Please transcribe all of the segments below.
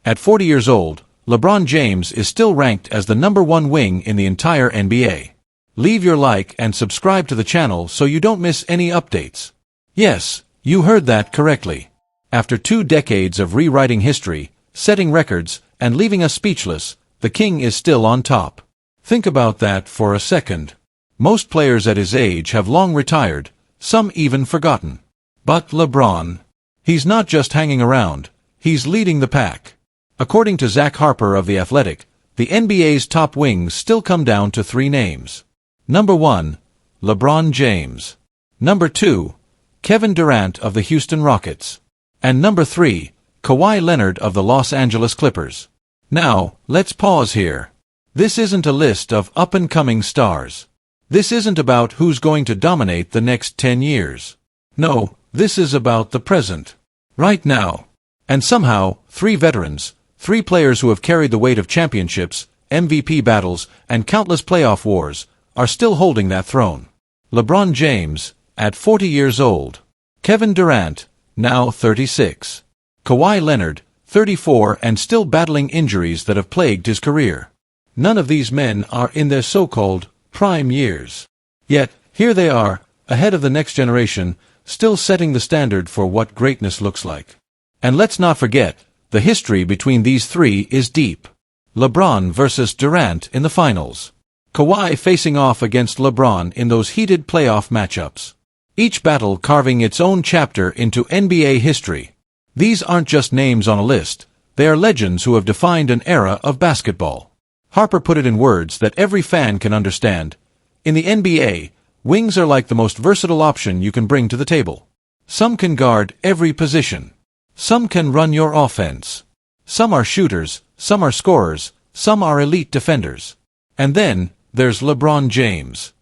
At 40 years old, LeBron James is still ranked as the #1 wing in the entire NBA. Leave your like and subscribe to the channel so you don't miss any updates. Yes, you heard that correctly. After 2 decades of rewriting history, setting records, and leaving us speechless, the king is still on top. Think about that for a second. Most players at his age have long retired, some even forgotten. But LeBron, he's not just hanging around, he's leading the pack. According to Zach Harper of The Athletic, the NBA's top wings still come down to 3 names. Number 1, LeBron James. Number 2, Kevin Durant of the Houston Rockets. And number 3, Kawhi Leonard of the Los Angeles Clippers. Now, let's pause here. This isn't a list of up-and-coming stars. This isn't about who's going to dominate the next 10 years. No, this is about the present. Right now. And somehow, 3 veterans, 3 players who have carried the weight of championships, MVP battles, and countless playoff wars, are still holding that throne. LeBron James, at 40 years old. Kevin Durant, now 36. Kawhi Leonard, 34 and still battling injuries that have plagued his career. None of these men are in their so-called prime years. Yet, here they are, ahead of the next generation, still setting the standard for what greatness looks like. And let's not forget, the history between these 3 is deep. LeBron versus Durant in the finals. Kawhi facing off against LeBron in those heated playoff matchups. Each battle carving its own chapter into NBA history. These aren't just names on a list, they are legends who have defined an era of basketball. Harper put it in words that every fan can understand. In the NBA, wings are like the most versatile option you can bring to the table. Some can guard every position. Some can run your offense. Some are shooters, some are scorers, some are elite defenders. And then, there's LeBron James.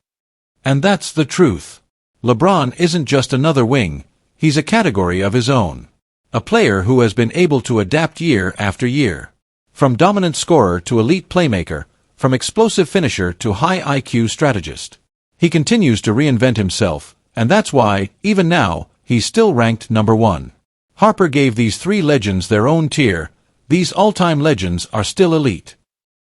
And that's the truth. LeBron isn't just another wing, he's a category of his own. A player who has been able to adapt year after year. From dominant scorer to elite playmaker, from explosive finisher to high IQ strategist. He continues to reinvent himself, and that's why, even now, he's still ranked #1. Harper gave these 3 legends their own tier. These all-time legends are still elite.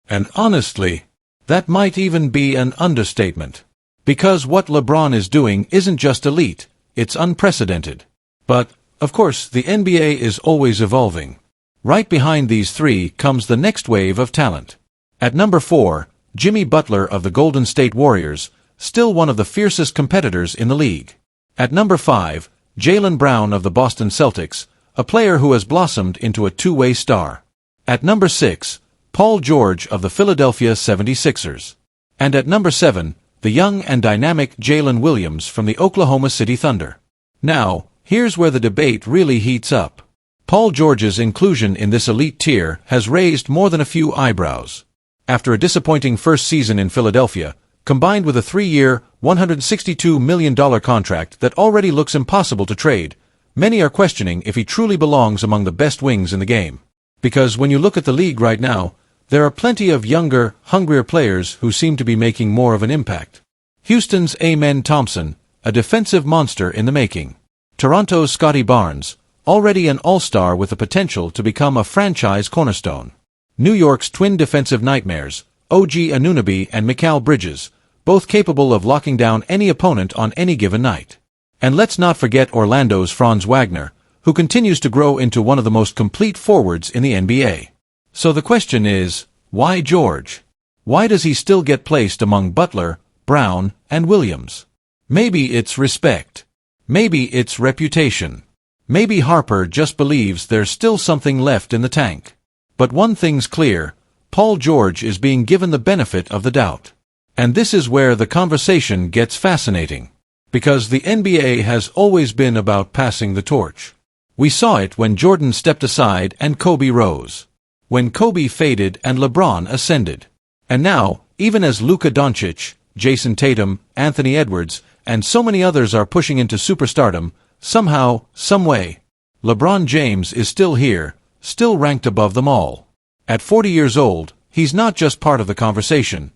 And honestly, that might even be an understatement. Because what LeBron is doing isn't just elite, it's unprecedented. But, of course, the NBA is always evolving. Right behind these 3 comes the next wave of talent. At number 4, Jimmy Butler of the Golden State Warriors, still one of the fiercest competitors in the league. At number 5, Jaylen Brown of the Boston Celtics, a player who has blossomed into a 2-way star. At number 6, Paul George of the Philadelphia 76ers. And at number 7, the young and dynamic Jalen Williams from the Oklahoma City Thunder. Now, here's where the debate really heats up. Paul George's inclusion in this elite tier has raised more than a few eyebrows. After a disappointing first season in Philadelphia, combined with a 3-year, $162 million contract that already looks impossible to trade, many are questioning if he truly belongs among the best wings in the game. Because when you look at the league right now, there are plenty of younger, hungrier players who seem to be making more of an impact. Houston's Amen Thompson, a defensive monster in the making. Toronto's Scotty Barnes, already an all-star with the potential to become a franchise cornerstone. New York's twin defensive nightmares, OG Anunoby and Mikal Bridges, both capable of locking down any opponent on any given night. And let's not forget Orlando's Franz Wagner, who continues to grow into one of the most complete forwards in the NBA. So the question is, why George? Why does he still get placed among Butler, Brown, and Williams? Maybe it's respect. Maybe it's reputation. Maybe Harper just believes there's still something left in the tank. But one thing's clear, Paul George is being given the benefit of the doubt. And this is where the conversation gets fascinating. Because the NBA has always been about passing the torch. We saw it when Jordan stepped aside and Kobe rose. When Kobe faded and LeBron ascended. And now, even as Luka Doncic, Jason Tatum, Anthony Edwards, and so many others are pushing into superstardom, somehow, someway, LeBron James is still here, still ranked above them all. At 40 years old, he's not just part of the conversation.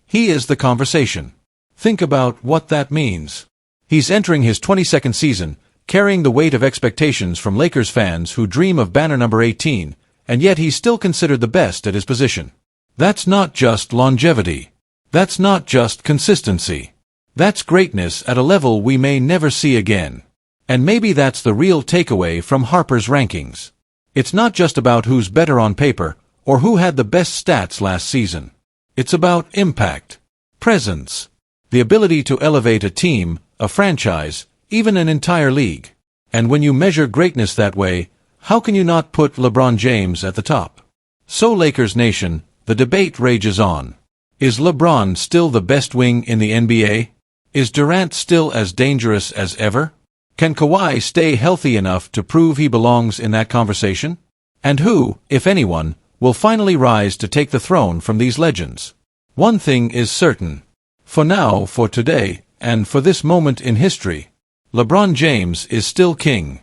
He is the conversation. Think about what that means. He's entering his 22nd season, carrying the weight of expectations from Lakers fans who dream of banner number 18, and yet he's still considered the best at his position. That's not just longevity. That's not just consistency. That's greatness at a level we may never see again. And maybe that's the real takeaway from Harper's rankings. It's not just about who's better on paper, or who had the best stats last season. It's about impact, presence, the ability to elevate a team, a franchise, even an entire league. And when you measure greatness that way, how can you not put LeBron James at the top? So Lakers Nation, the debate rages on. Is LeBron still the best wing in the NBA? Is Durant still as dangerous as ever? Can Kawhi stay healthy enough to prove he belongs in that conversation? And who, if anyone, will finally rise to take the throne from these legends? One thing is certain. For now, for today, and for this moment in history, LeBron James is still king.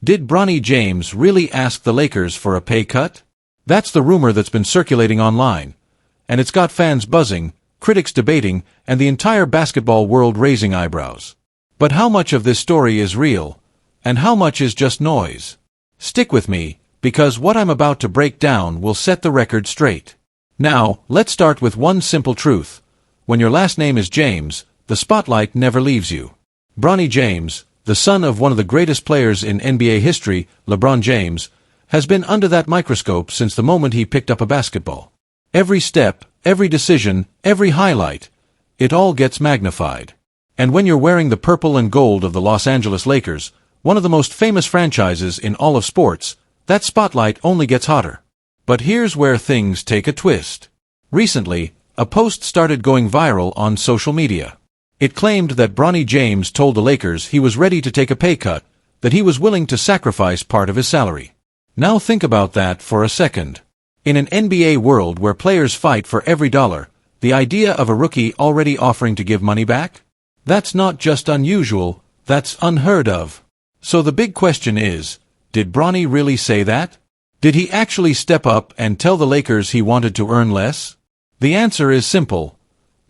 Did Bronny James really ask the Lakers for a pay cut? That's the rumor that's been circulating online, and it's got fans buzzing, critics debating, and the entire basketball world raising eyebrows. But how much of this story is real, and how much is just noise? Stick with me, because what I'm about to break down will set the record straight. Now, let's start with one simple truth. When your last name is James, the spotlight never leaves you. Bronny James, the son of one of the greatest players in NBA history, LeBron James, has been under that microscope since the moment he picked up a basketball. Every step, every decision, every highlight, it all gets magnified. And when you're wearing the purple and gold of the Los Angeles Lakers, one of the most famous franchises in all of sports, that spotlight only gets hotter. But here's where things take a twist. Recently, a post started going viral on social media. It claimed that Bronny James told the Lakers he was ready to take a pay cut, that he was willing to sacrifice part of his salary. Now think about that for a second. In an NBA world where players fight for every dollar, the idea of a rookie already offering to give money back? That's not just unusual, that's unheard of. So the big question is, did Bronny really say that? Did he actually step up and tell the Lakers he wanted to earn less? The answer is simple.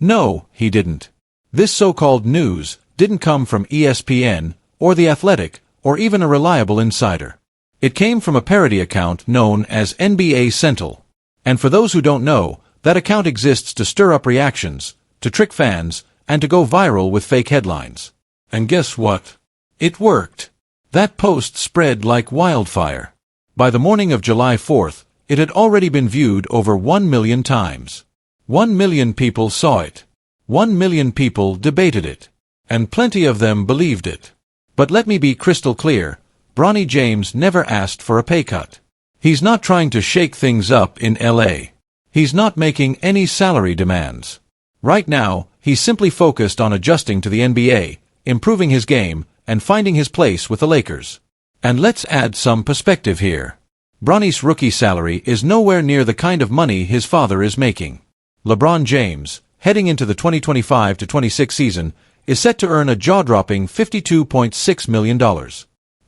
No, he didn't. This so-called news didn't come from ESPN, or The Athletic, or even a reliable insider. It came from a parody account known as NBA Central. And for those who don't know, that account exists to stir up reactions, to trick fans, and to go viral with fake headlines. And guess what? It worked. That post spread like wildfire. By the morning of July 4th, it had already been viewed over 1 million times. 1 million people saw it. 1 million people debated it. And plenty of them believed it. But let me be crystal clear, Bronny James never asked for a pay cut. He's not trying to shake things up in LA. He's not making any salary demands. Right now, he's simply focused on adjusting to the NBA, improving his game, and finding his place with the Lakers. And let's add some perspective here. Bronny's rookie salary is nowhere near the kind of money his father is making. LeBron James, heading into the 2025-26 season, is set to earn a jaw-dropping $52.6 million.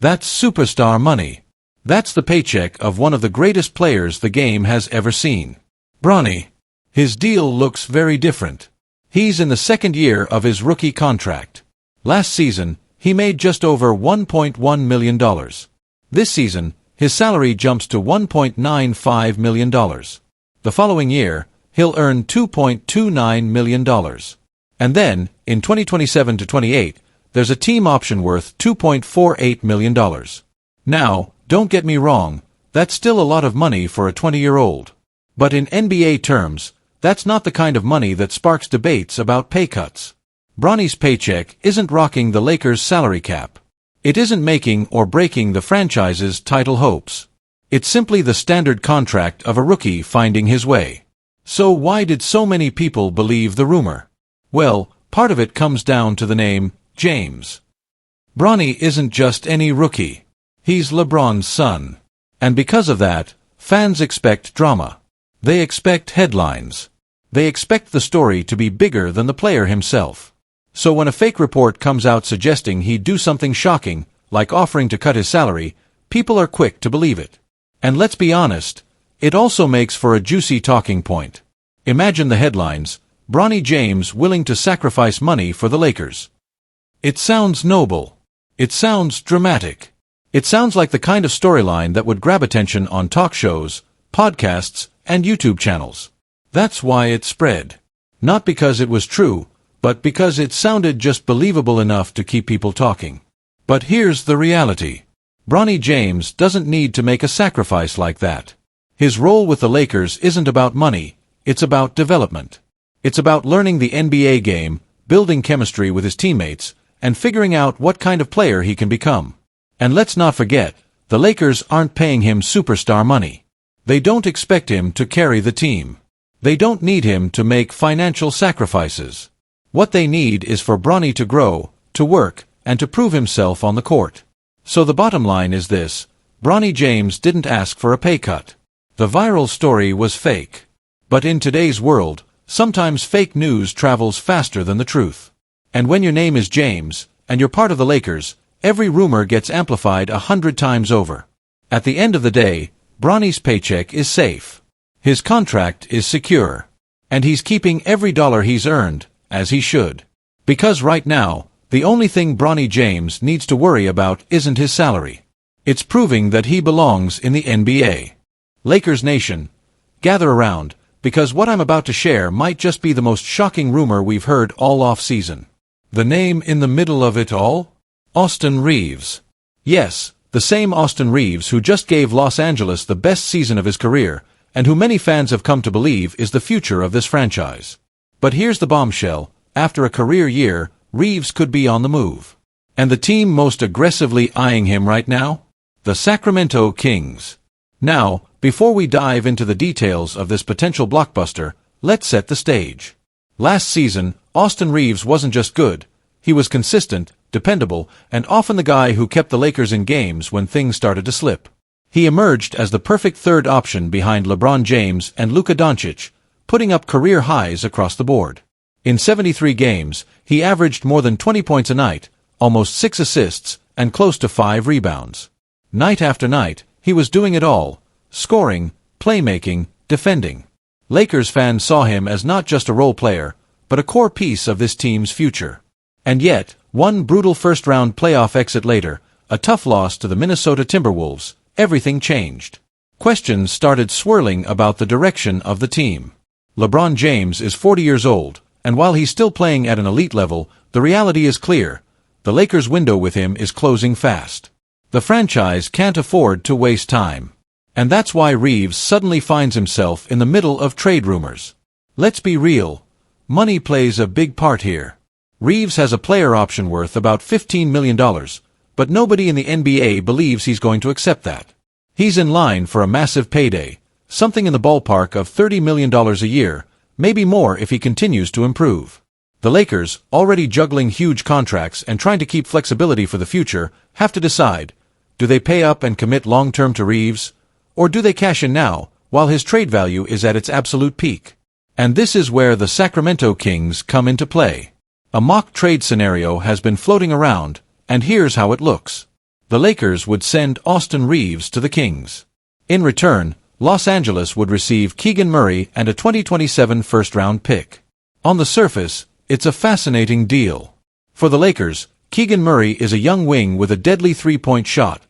That's superstar money. That's the paycheck of one of the greatest players the game has ever seen. Bronny. His deal looks very different. He's in the second year of his rookie contract. Last season, he made just over $1.1 million. This season, his salary jumps to $1.95 million. The following year, he'll earn $2.29 million. And then, in 2027-28, there's a team option worth $2.48 million. Now, don't get me wrong, that's still a lot of money for a 20-year-old. But in NBA terms, that's not the kind of money that sparks debates about pay cuts. Bronny's paycheck isn't rocking the Lakers' salary cap. It isn't making or breaking the franchise's title hopes. It's simply the standard contract of a rookie finding his way. So why did so many people believe the rumor? Well, part of it comes down to the name, James. Bronny isn't just any rookie. He's LeBron's son. And because of that, fans expect drama. They expect headlines. They expect the story to be bigger than the player himself. So when a fake report comes out suggesting he'd do something shocking, like offering to cut his salary, people are quick to believe it. And let's be honest, it also makes for a juicy talking point. Imagine the headlines, Bronny James willing to sacrifice money for the Lakers. It sounds noble. It sounds dramatic. It sounds like the kind of storyline that would grab attention on talk shows, podcasts, and YouTube channels. That's why it spread. Not because it was true, but because it sounded just believable enough to keep people talking. But here's the reality. Bronny James doesn't need to make a sacrifice like that. His role with the Lakers isn't about money, it's about development. It's about learning the NBA game, building chemistry with his teammates, and figuring out what kind of player he can become. And let's not forget, the Lakers aren't paying him superstar money. They don't expect him to carry the team. They don't need him to make financial sacrifices. What they need is for Bronny to grow, to work, and to prove himself on the court. So the bottom line is this: Bronny James didn't ask for a pay cut. The viral story was fake. But in today's world, sometimes fake news travels faster than the truth. And when your name is James, and you're part of the Lakers, every rumor gets amplified 100 times over. At the end of the day, Bronny's paycheck is safe. His contract is secure. And he's keeping every dollar he's earned, as he should. Because right now, the only thing Bronny James needs to worry about isn't his salary. It's proving that he belongs in the NBA. Lakers Nation, gather around, because what I'm about to share might just be the most shocking rumor we've heard all off-season. The name in the middle of it all? Austin Reaves. Yes, the same Austin Reaves who just gave Los Angeles the best season of his career, and who many fans have come to believe is the future of this franchise. But here's the bombshell: after a career year, Reaves could be on the move. And the team most aggressively eyeing him right now? The Sacramento Kings. Now, before we dive into the details of this potential blockbuster, let's set the stage. Last season, Austin Reaves wasn't just good, he was consistent, dependable, and often the guy who kept the Lakers in games when things started to slip. He emerged as the perfect third option behind LeBron James and Luka Doncic, putting up career highs across the board. In 73 games, he averaged more than 20 points a night, almost 6 assists, and close to 5 rebounds. Night after night, he was doing it all: scoring, playmaking, defending. Lakers fans saw him as not just a role player, but a core piece of this team's future. And yet, one brutal first-round playoff exit later, a tough loss to the Minnesota Timberwolves, everything changed. Questions started swirling about the direction of the team. LeBron James is 40 years old, and while he's still playing at an elite level, the reality is clear: the Lakers' window with him is closing fast. The franchise can't afford to waste time. And that's why Reaves suddenly finds himself in the middle of trade rumors. Let's be real. Money plays a big part here. Reaves has a player option worth about $15 million, but nobody in the NBA believes he's going to accept that. He's in line for a massive payday, something in the ballpark of $30 million a year, maybe more if he continues to improve. The Lakers, already juggling huge contracts and trying to keep flexibility for the future, have to decide: do they pay up and commit long-term to Reaves? Or do they cash in now, while his trade value is at its absolute peak? And this is where the Sacramento Kings come into play. A mock trade scenario has been floating around, and here's how it looks. The Lakers would send Austin Reaves to the Kings. In return, Los Angeles would receive Keegan Murray and a 2027 first-round pick. On the surface, it's a fascinating deal. For the Lakers, Keegan Murray is a young wing with a deadly three-point shot,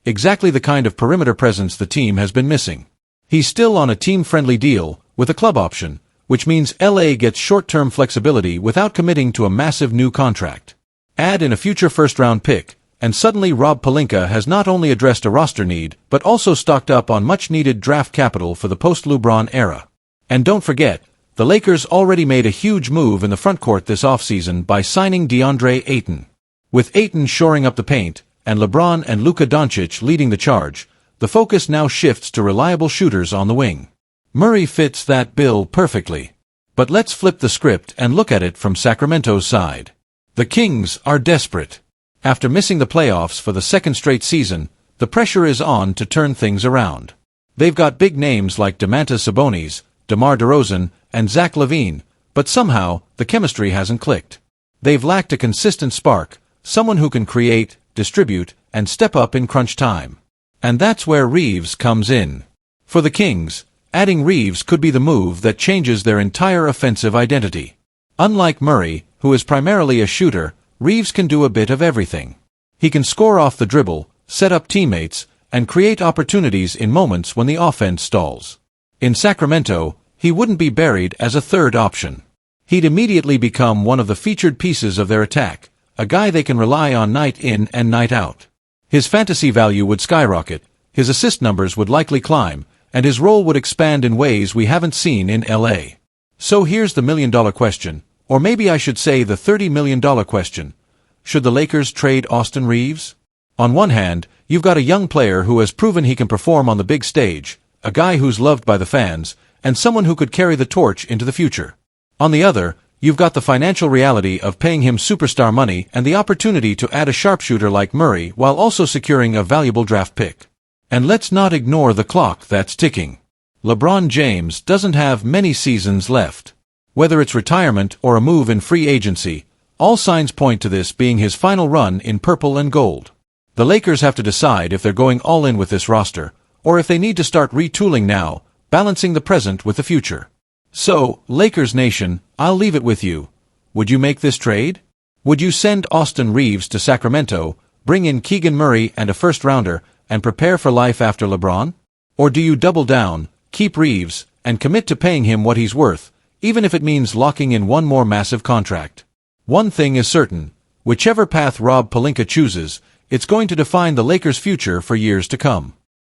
exactly the kind of perimeter presence the team has been missing. He's still on a team-friendly deal, with a club option, which means LA gets short-term flexibility without committing to a massive new contract. Add in a future first-round pick, and suddenly Rob Pelinka has not only addressed a roster need, but also stocked up on much-needed draft capital for the post-LeBron era. And don't forget, the Lakers already made a huge move in the frontcourt this offseason by signing DeAndre Ayton. With Ayton shoring up the paint, and LeBron and Luka Doncic leading the charge, the focus now shifts to reliable shooters on the wing. Murray fits that bill perfectly. But let's flip the script and look at it from Sacramento's side. The Kings are desperate. After missing the playoffs for the second straight season, the pressure is on to turn things around. They've got big names like Domantas Sabonis, DeMar DeRozan, and Zach LaVine, but somehow, the chemistry hasn't clicked. They've lacked a consistent spark, someone who can create, distribute, and step up in crunch time. And that's where Reaves comes in. For the Kings, adding Reaves could be the move that changes their entire offensive identity. Unlike Murray, who is primarily a shooter, Reaves can do a bit of everything. He can score off the dribble, set up teammates, and create opportunities in moments when the offense stalls. In Sacramento, he wouldn't be buried as a third option. He'd immediately become one of the featured pieces of their attack, a guy they can rely on night in and night out. His fantasy value would skyrocket, his assist numbers would likely climb, and his role would expand in ways we haven't seen in LA. So here's the million-dollar question, or maybe I should say the $30 million question. Should the Lakers trade Austin Reaves? On one hand, you've got a young player who has proven he can perform on the big stage, a guy who's loved by the fans, and someone who could carry the torch into the future. On the other, you've got the financial reality of paying him superstar money and the opportunity to add a sharpshooter like Murray while also securing a valuable draft pick. And let's not ignore the clock that's ticking. LeBron James doesn't have many seasons left. Whether it's retirement or a move in free agency, all signs point to this being his final run in purple and gold. The Lakers have to decide if they're going all in with this roster, or if they need to start retooling now, balancing the present with the future. So, Lakers Nation, I'll leave it with you. Would you make this trade? Would you send Austin Reaves to Sacramento, bring in Keegan Murray and a first-rounder, and prepare for life after LeBron? Or do you double down, keep Reaves, and commit to paying him what he's worth, even if it means locking in one more massive contract? One thing is certain, whichever path Rob Pelinka chooses, it's going to define the Lakers' future for years to come.